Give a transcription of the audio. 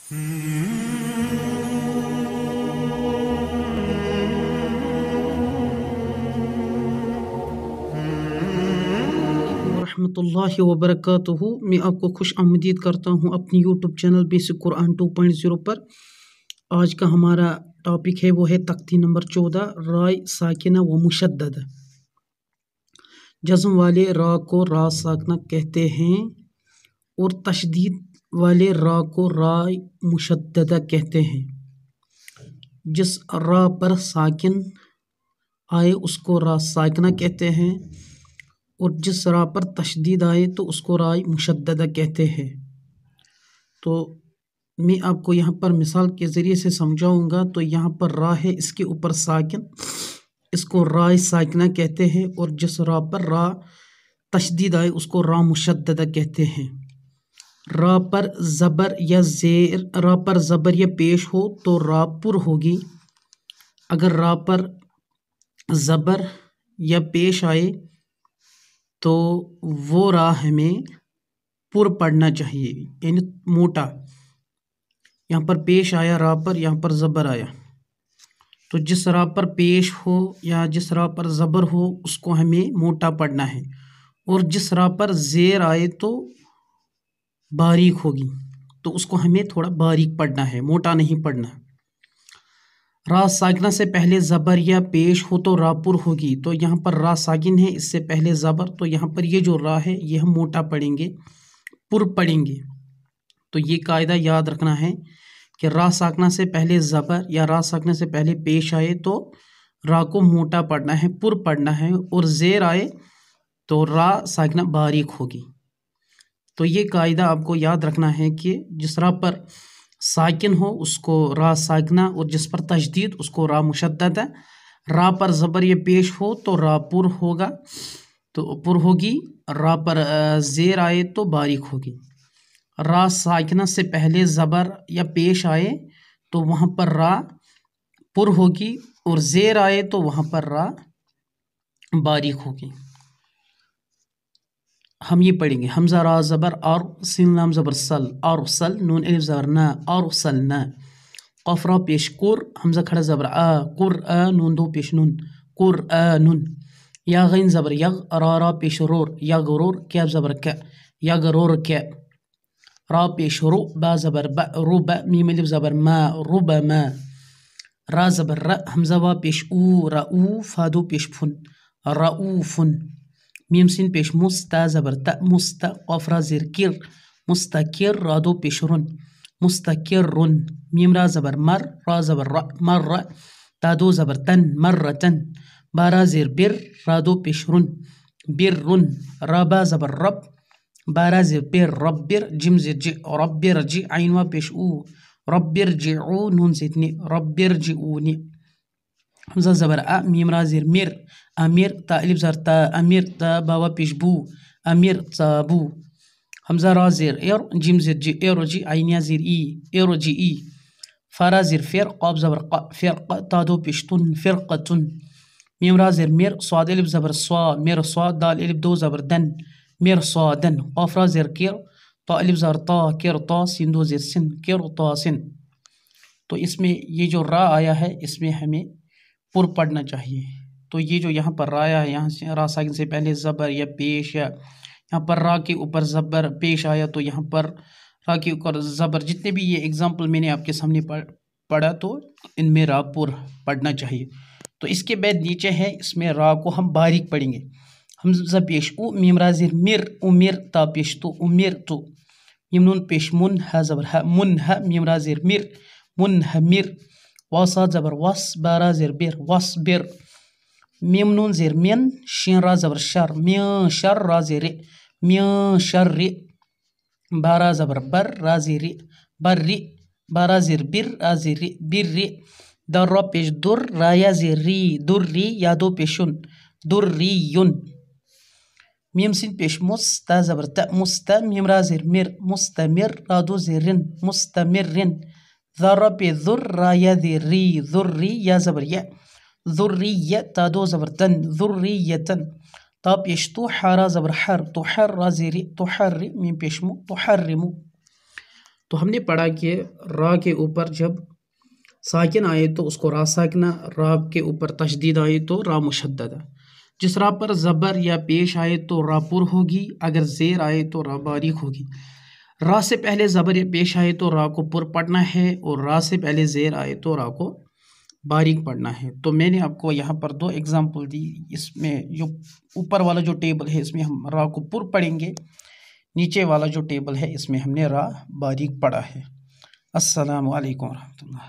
वरहमतुल्लाहि वबरकातुहू। मैं आपको खुश आमदीद करता हूँ अपनी यूट्यूब चैनल बेसिक कुरान 2.0 पर। आज का हमारा टॉपिक है वो है तख्ती नंबर 14 राय साकिना व मुशद्दद। जज़्म वाले रा को रा साकिना कहते हैं और तशदीद वाले रा को राय मुशद्ददा कहते हैं। जिस रा पर साकिन आए उसको रा साकिना कहते हैं और जिस रा पर तशदीद आए तो उसको राय मुशद्ददा कहते हैं। तो मैं आपको यहाँ पर मिसाल के ज़रिए से समझाऊंगा। तो यहाँ पर रा है, इसके ऊपर साकिन, इसको राय साकिना कहते हैं और जिस रा पर रा तशदीद आए उसको रा मुशद्ददा कहते हैं। रा पर ज़बर या ज़ेर, रा पर ज़बर या पेश हो तो रा पुर होगी। अगर रा पर ज़बर या पेश आए तो वो रा हमें पुर पढ़ना चाहिए, यानी मोटा। यहाँ पर पेश आया रा पर, यहाँ पर ज़बर आया, तो जिस रा पर पेश हो या जिस रा पर ज़बर हो उसको हमें मोटा पढ़ना है, और जिस रा पर ज़ेर आए तो बारीक होगी तो उसको हमें थोड़ा बारीक पढ़ना है, मोटा नहीं पढ़ना। रा साकिना से पहले ज़बर या पेश हो तो रा पुर होगी। तो यहाँ पर रा साकिन है, इससे पहले ज़बर, तो यहाँ पर ये जो रा है ये हम मोटा पढ़ेंगे, पुर पढ़ेंगे। तो ये कायदा याद रखना है कि रा साकिना से पहले ज़बर या रा साकिना से पहले पेश आए तो रा को मोटा पढ़ना है, पुर पढ़ना है, और ज़ेर आए तो रा साकिना बारीक होगी। तो ये कायदा आपको याद रखना है कि जिस रा पर साकिन हो उसको रा साकिना और जिस पर तशदीद उसको रा मुशद्ददा। रा पर ज़बर या पेश हो तो रा पुर होगा, तो पुर होगी। रा पर ज़ेर आए तो बारीक होगी। रा साकिना से पहले ज़बर या पेश आए तो वहाँ पर रा पुर होगी, और ज़ेर आए तो वहाँ पर रा बारीक होगी। हम ये पढ़ेंगे हमज़ा रा ज़बर और सीन लाम ज़बर सल और सल, नून अलिफ ज़बर ना और सल ना, क़ाफ़ रा पेश कुर, हमज़ा खड़ा ज़बर आ, कुर आ, नून दो पेश नून, कुर आ नून, या गैन ज़बर यग, रा पेश रोर, या गरोर, क्या ज़बर क्या, या गरोर क्या, रा पेश रो, बा ज़बर बा, रुबा, मीम अलिफ ज़बर मा, रुबा मा, रा ज़बर रा, हमज़ा वा पेश ऊ, रा ऊ, फा दो पेश फुन, रा ऊ फुन, मीम सिन पेश मुस्ता ज़बर ता, मुस्ता, क़ाफ़ रा ज़ेर किर, मुस्तकिर, रा दो पेश रुन, मुस्तकिरुन, मीम रा ज़बर मर, रा ज़बर रा, मर, ता दो ज़बर तन, मर्रतन, बा रा ज़ेर बिर, रा दो पेश रुन, बिर्रुन, रा बा ज़बर रब, बा रा ज़ेर बिर, रब्बिर, जिम ज़ेर जी, रब्बिर जी, आइन वा पेश ऊ, रब्बिर जिऊ, नून ज़ेतनी, रब्बिर जिऊनी, हमज़ा ज़बर आ, मीम रा ज़ेर मिर, अमीर, ता अलिफ ज़र ता, अमीर ता, बावा पेश बू, अमीर ताबू, हमज़ा रा ज़ेर एर, जिम ज़ेर जी, एर जी, आइन या ज़ेर ई, एर जी ई, फा रा ज़ेर फिर, क़ाफ़ ज़बर क़ा, फिरक़, ता दो पेश तुन, फिरक़तुन, मीम रा ज़ेर मिर, स्वाद अलिफ ज़बर स्वा, मिर स्वा, दाल अलिफ दो ज़बर दन, मिर स्वादन, क़ाफ़ रा ज़ेर किर, ता अलिफ ज़र ता, किर ता, सिन दो ज़ेर सिन, किर ता सिन। तो इसमें ये जो रा आया है इसमें हमें पुर पढ़ना चाहिए। तो ये जो यहाँ पर रा आया है, यहाँ से रा साकिन से पहले ज़बर या पेश, या यहाँ पर रा के ऊपर ज़बर पेश आया तो यहाँ पर रा के ऊपर ज़बर, जितने भी ये एग्जाम्पल मैंने आपके सामने पढ़ा तो इनमें रा पुर पढ़ना चाहिए। तो इसके बाद नीचे है, इसमें रा को हम बारीक पढ़ेंगे। हमज़ा पेश उ, मीम रा ज़ेर मिर, उमिर, ता पेश तो, उमिर तो, मीम नून पेश मुन, हा ज़बर हा, मुन हा, मीम रा ज़ेर मिर, मुन हा मिर, वासा ज़बर वस, बा रा ज़ेर बिर, वस बिर, मीम नून ज़ेर मिन, शीन रा ज़बर शर, म्य शर, रा ज़ेर रे, म्य शर रे, बा रा ज़बर बर, रा ज़ेर रे, बर रे, बा रा ज़ेर बिर, रा ज़ेर रे, बिर रे, दर रा पेश दुर, रा या ज़ेर री, दुर री, या दो पेशुन, दुर री युन, मीम सिन पेश मुस, ता ज़बर ता, मुस्ता, मीम रा ज़ेर मिर, मुस्तमिर, रा दो ज़ेर रिन, मुस्तमिरिन, ज़र पे ज़ुर, रा या ज़ेर री, ज़ुर्री, या ज़बर या, ज़ुर्रिय्या, ता दो ज़बर तन, ज़ुर्रियतन, ता पेश तो, हा रा ज़बर हर, तो हर, रा ज़ेर रे, तो हर रे, मीम पेश मु, तो हर रे मु। تو ہم نے پڑھا کہ را کے اوپر جب ساکن آئے تو اس کو را ساکنہ، را کے اوپر تشدید آئے تو را مشددہ. جس را پر زبر یا پیش آئے تو را پر ہوگی، اگر زیر آئے تو را باریک ہوگی. را سے پہلے زبر یا پیش آئے تو را کو پر پڑھنا ہے، اور را سے پہلے زیر آئے تو را کو باریک پڑھنا ہے. تو میں نے آپ کو یہاں پر 2 ایگزامپل دی. اس میں جو اوپر والا جو ٹیبل ہے اس میں ہم را کو پر پڑھیں گے، نیچے والا جو ٹیبل ہے اس میں ہم نے را باریک پڑھا ہے. السلام علیکم ورحمۃ اللہ.